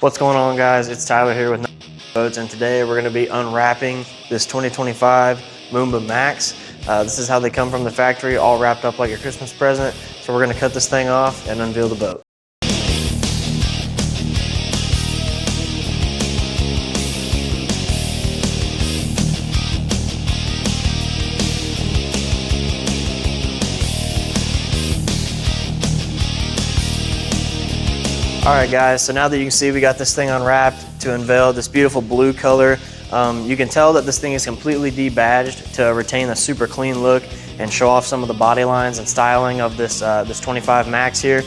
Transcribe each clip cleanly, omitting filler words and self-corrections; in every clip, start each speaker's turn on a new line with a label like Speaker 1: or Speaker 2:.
Speaker 1: What's going on, guys? It's Tyler here with Boats, and today we're going to be unwrapping this 2025 Moomba Max. This is how they come from the factory, all wrapped up like a Christmas present. So we're going to cut this thing off and unveil the boat. Alright guys, so now that you can see we got this thing unwrapped to unveil this beautiful blue color, you can tell that this thing is completely debadged to retain a super clean look and show off some of the body lines and styling of this 25 Max here.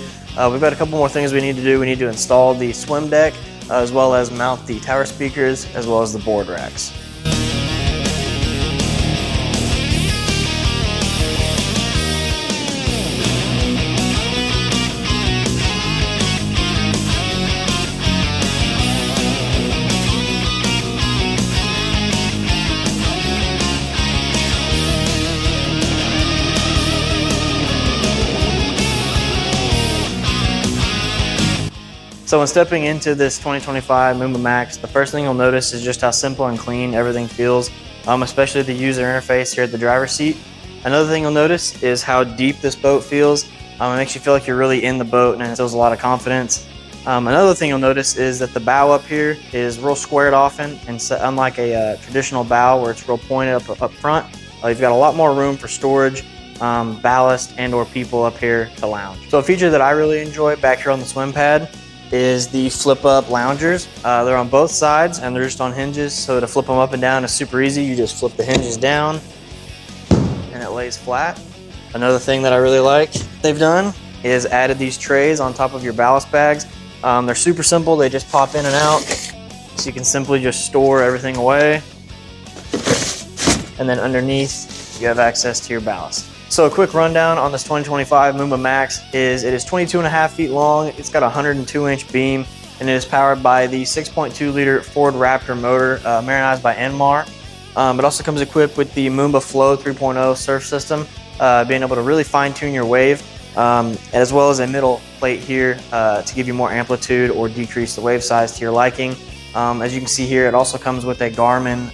Speaker 1: We've got a couple more things we need to do. We need to install the swim deck as well as mount the tower speakers as well as the board racks. So when stepping into this 2025 Moomba Max, the first thing you'll notice is just how simple and clean everything feels, especially the user interface here at the driver's seat. Another thing you'll notice is how deep this boat feels. It makes you feel like you're really in the boat and it instills a lot of confidence. Another thing you'll notice is that the bow up here is real squared off, and so unlike a traditional bow where it's real pointed up front, you've got a lot more room for storage, ballast, and or people up here to lounge. So a feature that I really enjoy back here on the swim pad is the flip up loungers. They're on both sides and they're just on hinges, so to flip them up and down is super easy. You just flip the hinges down and it lays flat. Another thing that I really like they've done is added these trays on top of your ballast bags. They're super simple, they just pop in and out, so you can simply just store everything away, and then underneath you have access to your ballast. So a quick rundown on this 2025 Moomba Max is it is 22.5 feet long, it's got a 102-inch beam, and it is powered by the 6.2 liter Ford Raptor motor, marinized by Indmar. It also comes equipped with the Moomba Flow 3.0 surf system, being able to really fine-tune your wave, as well as a middle plate here to give you more amplitude or decrease the wave size to your liking. As you can see here, it also comes with a Garmin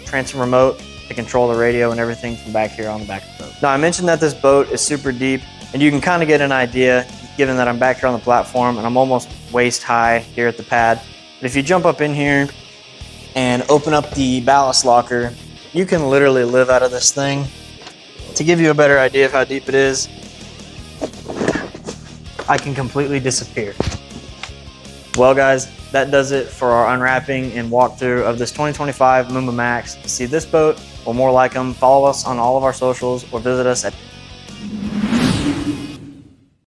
Speaker 1: transom remote to control the radio and everything from back here on the back of the boat. Now I mentioned that this boat is super deep, and you can kind of get an idea given that I'm back here on the platform and I'm almost waist high here at the pad. But if you jump up in here and open up the ballast locker, you can literally live out of this thing. To give you a better idea of how deep it is, I can completely disappear. Well guys, that does it for our unwrapping and walkthrough of this 2025 Moomba Max. To see this boat or more like them, follow us on all of our socials or visit us at